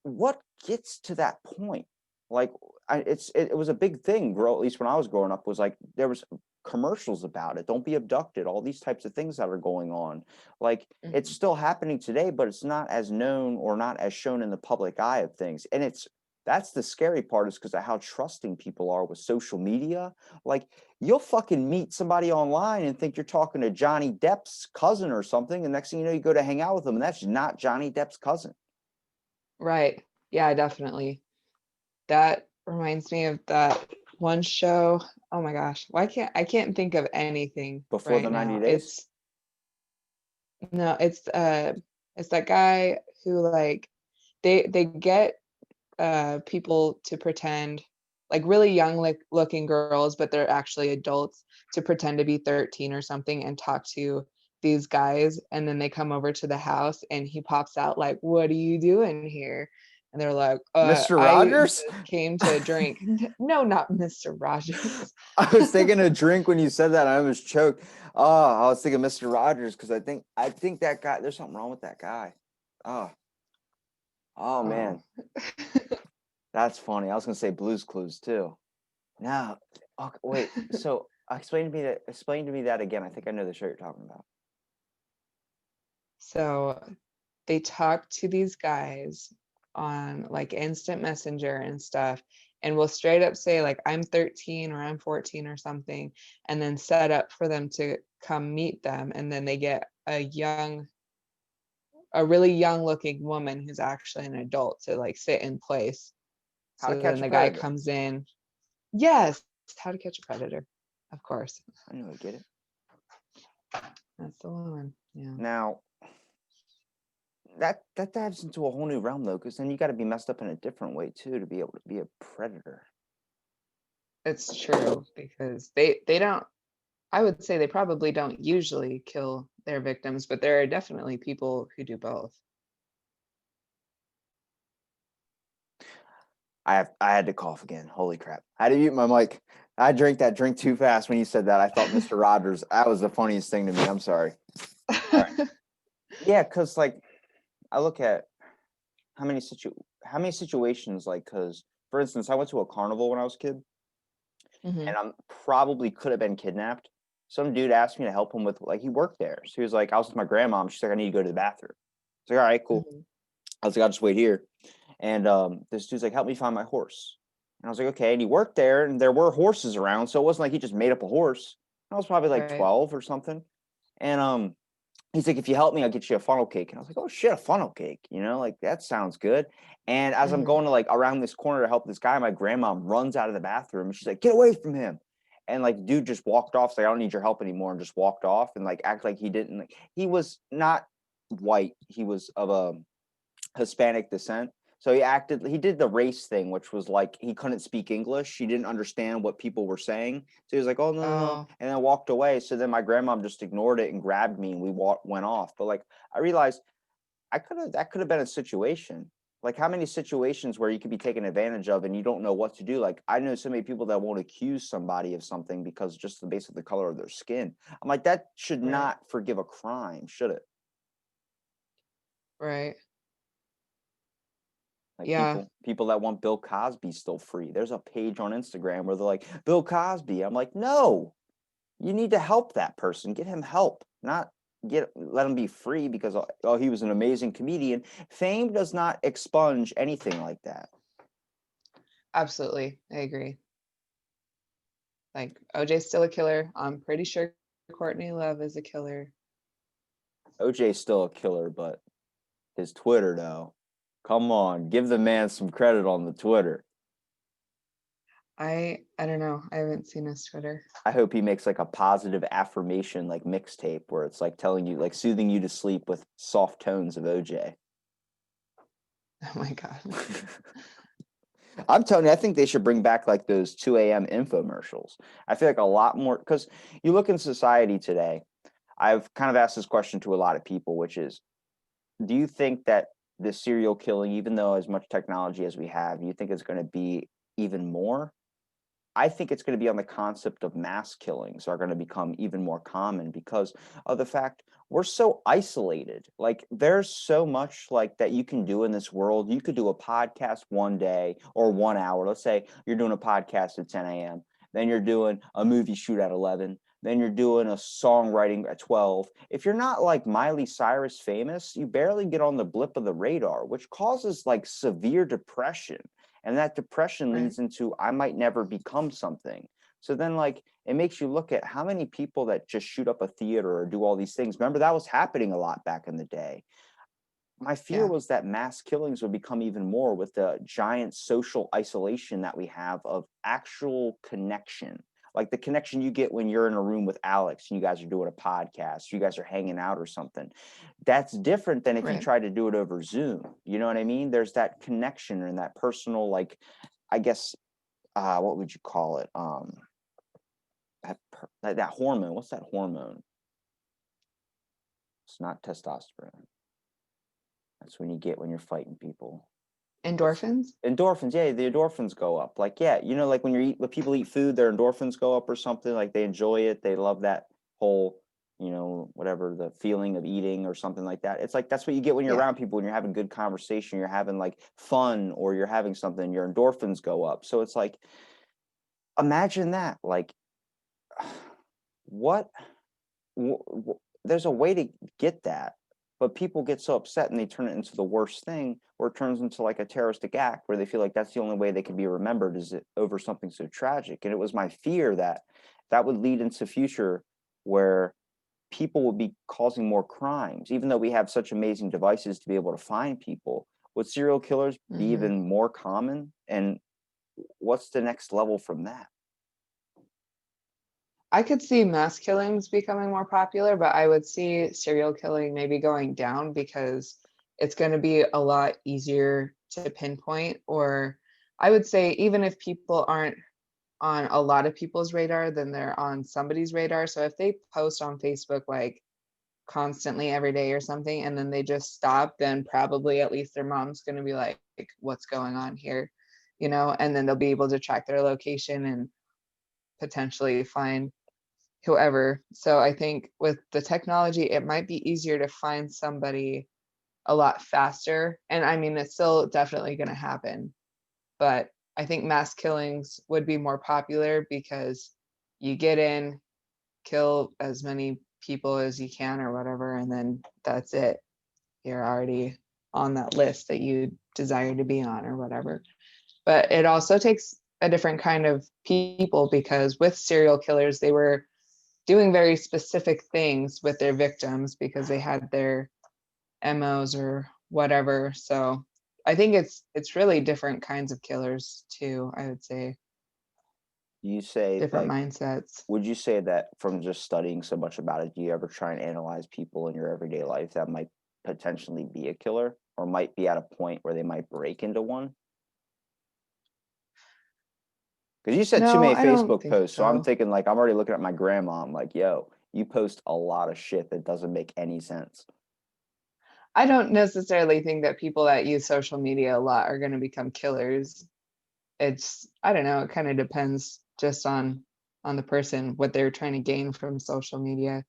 what gets to that point? Like, it was a big thing, at least when I was growing up, was like there was commercials about it. Don't be abducted. All these types of things that are going on. Like it's Mhm. still happening today, but it's not as known or not as shown in the public eye of things. And that's the scary part, is because of how trusting people are with social media. Like you'll fucking meet somebody online and think you're talking to Johnny Depp's cousin or something, and next thing you know, you go to hang out with them, and that's not Johnny Depp's cousin. Right. Yeah, definitely. That reminds me of that one show. Oh my gosh. Why can't I can't think of anything Before the right 90 now. days? It's no, it's that guy who like they get people to pretend like really young looking girls, but they're actually adults to pretend to be 13 or something and talk to these guys. And then they come over to the house and he pops out like, what are you doing here? And they're like, Mr. I Rogers? just came to drink. No, not Mr. Rogers. I was thinking a drink when you said that. I almost choked. Oh, I was thinking Mr. Rogers because I think that guy. There's something wrong with that guy. Oh, oh Oh, man, that's funny. I was gonna say Blue's Clues too. No, okay, wait. So explain to me that again. I think I know the show you're talking about. so they talk to these guys on like instant messenger and stuff and will straight up say like I'm 13 or I'm 14 or something and then set up for them to come meet them and then they get a really young looking woman who's actually an adult to like sit in place. How to So then Catch a the guy Predator. comes in. Yes, How to Catch a Predator, of course. I knew I get it. That's the one. Yeah. Now that dives into a whole new realm though, because then you got to be messed up in a different way too to be able to be a predator. It's true because they don't, I would say they probably don't usually kill their victims, but there are definitely people who do both. I had to cough again. Holy crap. I had to mute my mic. I drank that drink too fast when you said that. I thought Mr. Rogers. That was the funniest thing to me. I'm sorry. All right. Yeah, because like I look at how many situations, like, because for instance, I went to a carnival when I was a kid, Hmm. and I'm probably could have been kidnapped. Some dude asked me to help him with, like, he worked there. So he was like, I was with my grandma. She's like, I need to go to the bathroom. I was like, all right, cool. Hmm. I was like, I'll just wait here. And this dude's like, help me find my horse. And I was like, okay. And he worked there, and there were horses around, so it wasn't like he just made up a horse. I was probably like Right. 12 or something. And he's like, if you help me, I'll get you a funnel cake. And I was like, oh shit, a funnel cake, like that sounds good. And as I'm Hmm. going to like around this corner to help this guy, my grandma runs out of the bathroom and she's like, get away from him. And like dude just walked off, like, I don't need your help anymore, and just walked off and like act like he didn't, like he was not white. He was of a Hispanic descent. So he did the race thing, which was like he couldn't speak English. He didn't understand what people were saying. So he was like, oh, no, no, no. Oh, And then walked away. So then my grandma just ignored it and grabbed me, and we went off. But like I realized that could have been a situation. Like, how many situations where you could be taken advantage of and you don't know what to do? Like, I know so many people that won't accuse somebody of something because just the base of the color of their skin. I'm like, that should Right. not forgive a crime, should it? Right. Like Yeah. people that want Bill Cosby still free. There's a page on Instagram where they're like, Bill Cosby. I'm like, no, you need to help that person. Get him help, not let him be free because oh, he was an amazing comedian. Fame does not expunge anything like that. Absolutely. I agree. Like OJ's still a killer. I'm pretty sure Courtney Love is a killer. OJ's still a killer, but his Twitter though. Come on, give the man some credit on the Twitter. I don't know. I haven't seen his Twitter. I hope he makes like a positive affirmation like mixtape where it's like telling you like soothing you to sleep with soft tones of OJ. Oh my God. I'm telling you, I think they should bring back like those 2 a.m. infomercials. I feel like a lot more because you look in society today. I've kind of asked this question to a lot of people, which is, do you think that the serial killing, even though as much technology as we have, you think it's going to be even more? I think it's going to be on the concept of mass killings are going to become even more common because of the fact we're so isolated. Like there's so much like that you can do in this world. You could do a podcast one day or 1 hour. Let's say you're doing a podcast at 10 a.m. Then you're doing a movie shoot at 11. Then you're doing a songwriting at 12. If you're not like Miley Cyrus famous, you barely get on the blip of the radar, which causes like severe depression, and that depression Right. leads into I might never become something. So then like it makes you look at how many people that just shoot up a theater or do all these things. Remember that was happening a lot back in the day. My fear Yeah. was that mass killings would become even more with the giant social isolation that we have of actual connection, like the connection you get when you're in a room with Alex and you guys are doing a podcast, you guys are hanging out or something. That's different than if you Right. try to do it over Zoom. You know what I mean? There's that connection and that personal, like, I guess, what would you call it? That hormone. What's that hormone? It's not testosterone. That's when you get when you're fighting people. What's Endorphins? endorphins? Yeah, the endorphins go up. Like, yeah, you know, like when people eat food, their endorphins go up or something. Like they enjoy it, they love that whole, whatever the feeling of eating or something like that. It's like that's what you get when you're Yeah. around people, when you're having good conversation, you're having like fun, or you're having something. Your endorphins go up. So it's like, imagine that. Like, what? There's a way to get that, but people get so upset and they turn it into the worst thing, or it turns into like a terroristic act where they feel like that's the only way they can be remembered is it over something so tragic. And it was my fear that that would lead into future where people would be causing more crimes, even though we have such amazing devices to be able to find people. Would serial killers be Hmm. even more common? And what's the next level from that? I could see mass killings becoming more popular, but I would see serial killing maybe going down because it's going to be a lot easier to pinpoint. Or I would say, even if people aren't on a lot of people's radar, then they're on somebody's radar. So if they post on Facebook like constantly every day or something, and then they just stop, then probably at least their mom's going to be like, what's going on here? And then they'll be able to track their location and potentially find whoever. So I think with the technology, it might be easier to find somebody a lot faster. And I mean, it's still definitely going to happen, but I think mass killings would be more popular because you get in, kill as many people as you can or whatever, and then that's it. You're already on that list that you desire to be on or whatever. But it also takes a different kind of people because with serial killers, they were doing very specific things with their victims because they had their MOs or whatever. So I think it's really different kinds of killers too, I would say. You say Different like, mindsets. would you say that from just studying so much about it, do you ever try and analyze people in your everyday life that might potentially be a killer or might be at a point where they might break into one? Because you said too No, many I don't Facebook think posts. So I'm so. thinking like I'm already looking at my grandma. I'm like, yo, you post a lot of shit that doesn't make any sense. I don't necessarily think that people that use social media a lot are going to become killers. I don't know, it kind of depends just on the person, what they're trying to gain from social media,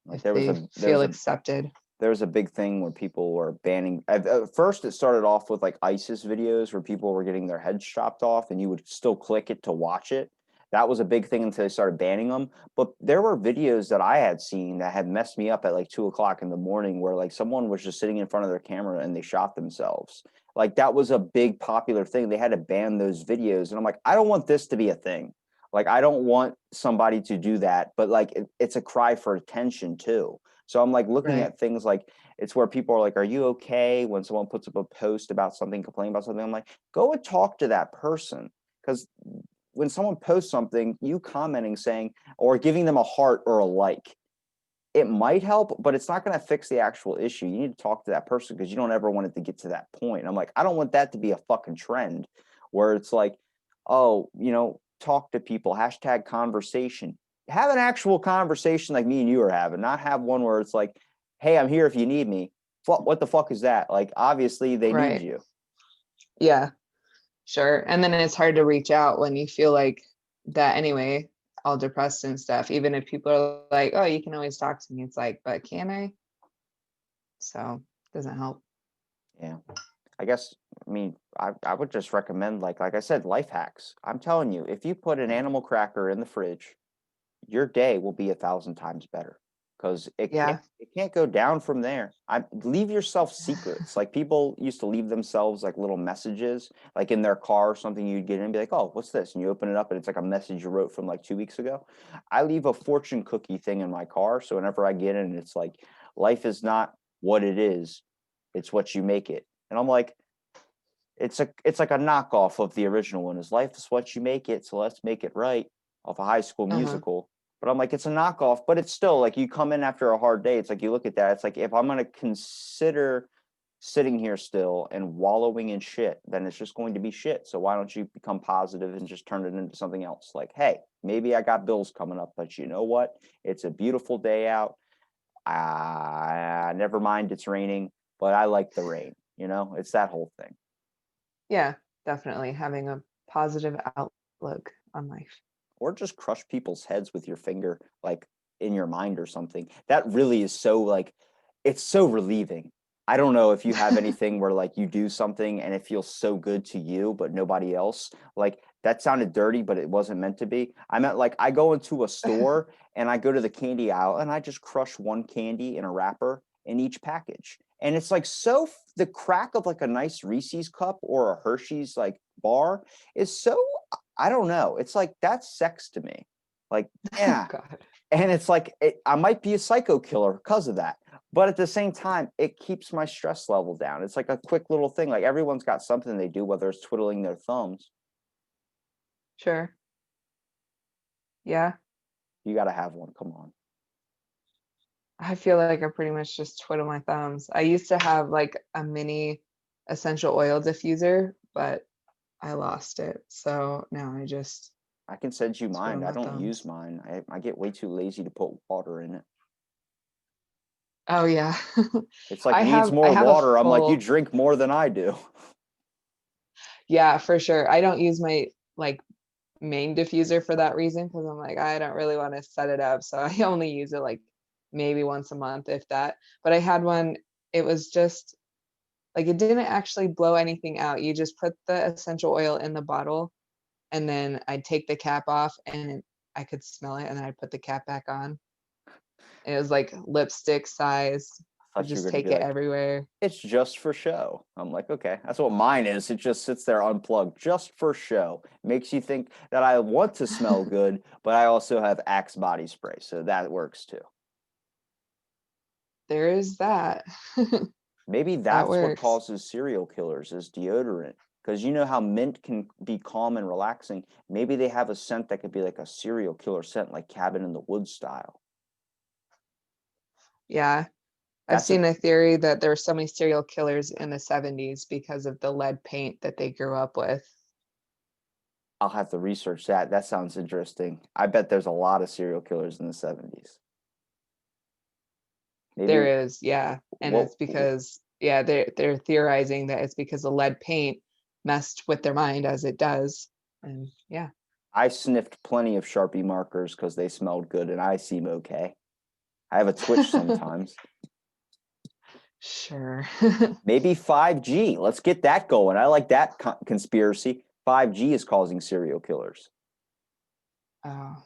Like if they feel accepted. there was a big thing where people were banning. At first, it started off with like ISIS videos where people were getting their heads chopped off, and you would still click it to watch it. That was a big thing until they started banning them. But there were videos that I had seen that had messed me up at like 2 o'clock in the morning, where like someone was just sitting in front of their camera and they shot themselves. Like that was a big popular thing. They had to ban those videos, and I'm like, I don't want this to be a thing. Like I don't want somebody to do that, but like it's a cry for attention too. So I'm like looking Right. at things like it's where people are like, "Are you okay?" When someone puts up a post about something, complaining about something, I'm like, "Go and talk to that person," because when someone posts something, you commenting saying or giving them a heart or a like, it might help, but it's not going to fix the actual issue. You need to talk to that person because you don't ever want it to get to that point. And I'm like, I don't want that to be a fucking trend where it's like, oh, talk to people, hashtag conversation. Have an actual conversation like me and you are having, not have one where it's like, hey, I'm here if you need me. What the fuck is that? Like, obviously they need Right. you. Yeah, sure. And then it's hard to reach out when you feel like that anyway, all depressed and stuff. Even if people are like, oh, you can always talk to me. It's like, but can I? So doesn't help. Yeah. I guess, I mean, I would just recommend, like I said, life hacks. I'm telling you, if you put an animal cracker in the fridge, your day will be 1,000 times better because Yeah. it can't go down from there. I leave yourself secrets. Like people used to leave themselves like little messages, like in their car or something. You'd get in and be like, "Oh, what's this?" And you open it up and it's like a message you wrote from like 2 weeks ago. I leave a fortune cookie thing in my car, so whenever I get in, it's like, "Life is not what it is; it's what you make it." And I'm like, it's like a knockoff of the original one. Is life is what you make it, so let's make it right off a High School Uh-huh. Musical. But I'm like, it's a knockoff, but it's still like you come in after a hard day. It's like you look at that. It's like if I'm gonna consider sitting here still and wallowing in shit, then it's just going to be shit. So why don't you become positive and just turn it into something else? Like, hey, maybe I got bills coming up, but you know what? It's a beautiful day out. Never mind, it's raining, but I like the rain. It's that whole thing. Yeah, definitely having a positive outlook on life. Or just crush people's heads with your finger, like in your mind or something. That really is so like, it's so relieving. I don't know if you have anything where like you do something and it feels so good to you, but nobody else. Like that sounded dirty, but it wasn't meant to be. I meant like I go into a store and I go to the candy aisle and I just crush one candy in a wrapper in each package. And it's like the crack of like a nice Reese's cup or a Hershey's like bar is so I don't know. It's like that's sex to me. Like, Oh yeah. God. And it's like I might be a psycho killer because of that. But at the same time, it keeps my stress level down. It's like a quick little thing. Like everyone's got something they do, whether it's twiddling their thumbs. Sure. Yeah. You got to have one. Come on. I feel like I pretty much just twiddle my thumbs. I used to have like a mini essential oil diffuser, but I lost it. So now I just I can send you twiddle mine. I my don't use thumbs. mine. I get way too lazy to put water in it. Oh yeah. It's like I needs have I more have a water. I'm like, you full, drink more than I do. yeah, for sure. I don't use my like main diffuser for that reason because I'm like, I don't really want to set it up. So I only use it like maybe once a month, if that. But I had one, it was just like it didn't actually blow anything out. You just put the essential oil in the bottle and then I'd take the cap off and I could smell it and then I'd put the cap back on. And it was like lipstick size. I Could thought you were just going to take be it like, everywhere. it's just for show. I'm like, okay, that's what mine is. It just sits there unplugged just for show. Makes you think that I want to smell good, but I also have Axe body spray, so that works too. There is that. Maybe That that's what works. causes serial killers is deodorant. Because you know how mint can be calm and relaxing. Maybe they have a scent that could be like a serial killer scent, like Cabin in the Woods style. Yeah. I've That's a seen a theory that there were so many serial killers in the 70s because of the lead paint that they grew up with. I'll have to research that. That sounds interesting. I bet there's a lot of serial killers in the 70s. Maybe There is, yeah. And what it's because, yeah, they're theorizing that it's because the lead paint messed with their mind as it does. And yeah. I sniffed plenty of Sharpie markers because they smelled good and I seem okay. I have a twitch sometimes. Sure. Maybe 5G. Let's get that going. I like that conspiracy. 5G is causing serial killers. Oh,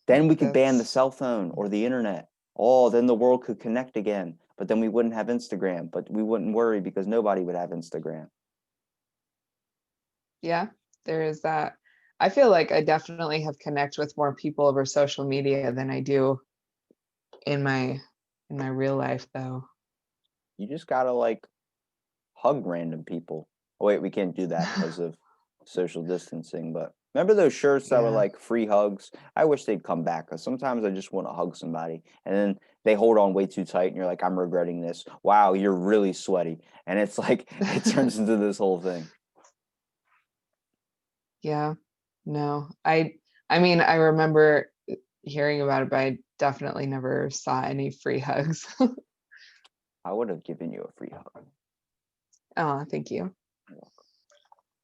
Then we could ban the that's, cell phone or the internet. Oh, then the world could connect again. But then we wouldn't have Instagram. But we wouldn't worry because nobody would have Instagram. yeah, there is that. I feel like I definitely have connect with more people over social media than I do in my real life though. You just gotta like hug random people. Oh, wait, we can't do that because of social distancing. But remember those shirts that were Yeah. like free hugs? I wish they'd come back because sometimes I just want to hug somebody and then they hold on way too tight and you're like, I'm regretting this. Wow, you're really sweaty. And it's like, it turns into this whole thing. Yeah. No. I mean, I remember hearing about it, but I definitely never saw any free hugs. I would have given you a free hug. Oh, thank you.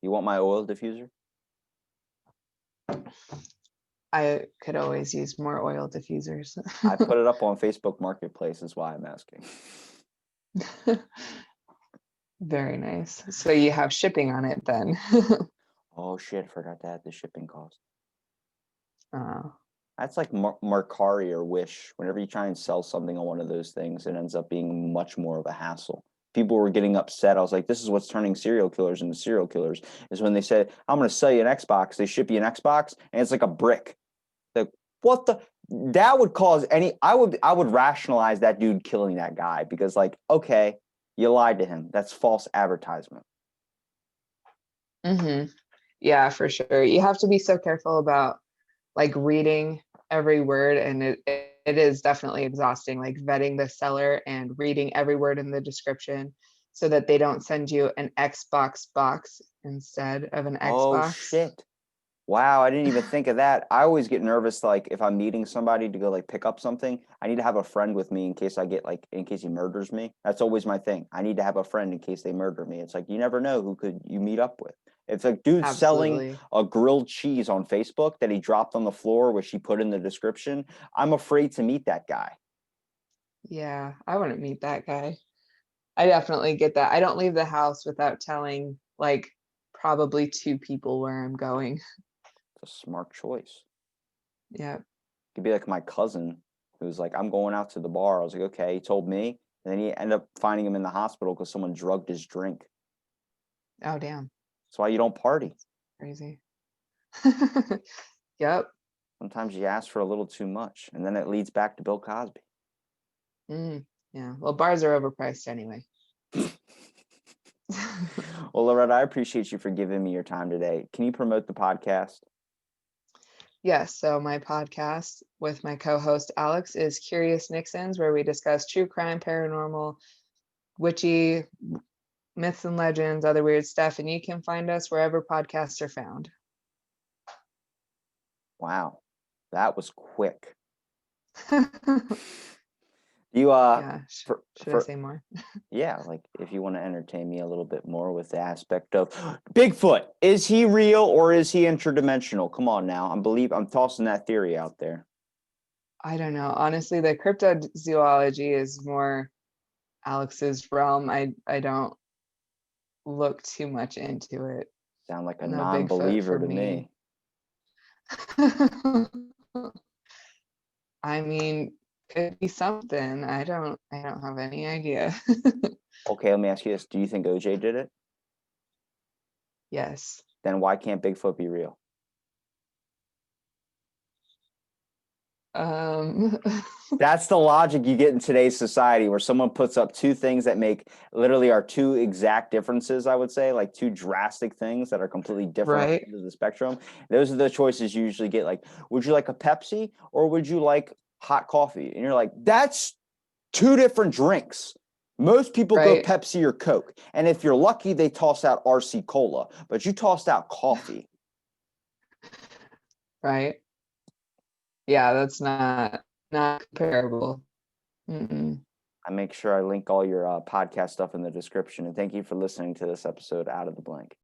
You want my oil diffuser? I could always use more oil diffusers. I put it up on Facebook Marketplace, is why I'm asking. Very nice. So you have shipping on it then. Oh shit, forgot to add the shipping cost. Oh, That's like Mercari or Wish. Whenever you try and sell something on one of those things, it ends up being much more of a hassle. People were getting upset. I was like, this is what's turning serial killers into serial killers, is when they said, I'm going to sell you an Xbox. They ship you an Xbox, and it's like a brick. Like, what the? That would cause any. I would rationalize that dude killing that guy because, like, okay, you lied to him. That's false advertisement. yeah, for sure. You have to be so careful about like reading every word, and it is definitely exhausting, like vetting the seller and reading every word in the description so that they don't send you an Xbox box instead of an Oh Xbox. shit. Wow, I didn't even think of that. I always get nervous, like if I'm meeting somebody to go like pick up something, I need to have a friend with me in case I get like in case he murders me. That's always my thing. I need to have a friend in case they murder me. It's like you never know who could you meet up with. If a dude's selling Absolutely. a grilled cheese on Facebook that he dropped on the floor, which he put in the description, I'm afraid to meet that guy. Yeah, I wouldn't meet that guy. I definitely get that. I don't leave the house without telling like probably two people where I'm going. It's a smart choice. Yeah. Could be like my cousin who's like, I'm going out to the bar. I was like, okay. He told me, and then he ended up finding him in the hospital because someone drugged his drink. Oh, damn. That's why you don't party. Crazy. Yep. Sometimes you ask for a little too much, and then it leads back to Bill Cosby. Yeah. Well, bars are overpriced anyway. Well, Loretta, I appreciate you for giving me your time today. Can you promote the podcast? Yes. So my podcast with my co-host Alex is Curious Nyxsins, where we discuss true crime, paranormal, witchy, myths and legends, other weird stuff, and you can find us wherever podcasts are found. Wow, that was quick. You Yeah. for Should I for say more? yeah, like if you want to entertain me a little bit more with the aspect of Bigfoot, is he real or is he interdimensional? Come on now, I'm tossing that theory out there. I don't know. Honestly, the cryptozoology is more Alex's realm. I don't look too much into it. Sound like a No Bigfoot non-believer for to me. me. I mean, could be something. I don't have any idea. Okay, let me ask you this: do you think OJ did it? Yes. Then why can't Bigfoot be real? Um That's the logic you get in today's society where someone puts up two things that make literally are two exact differences, I would say, like two drastic things that are completely different right. ends of the spectrum. Those are the choices you usually get. Like, would you like a Pepsi or would you like hot coffee? And you're like, that's two different drinks. Most people go Right. Pepsi or Coke. And if you're lucky, they toss out RC Cola, but you tossed out coffee. Right. Yeah, that's not comparable. Mm-mm. I make sure I link all your podcast stuff in the description. And thank you for listening to this episode Out of the Blank.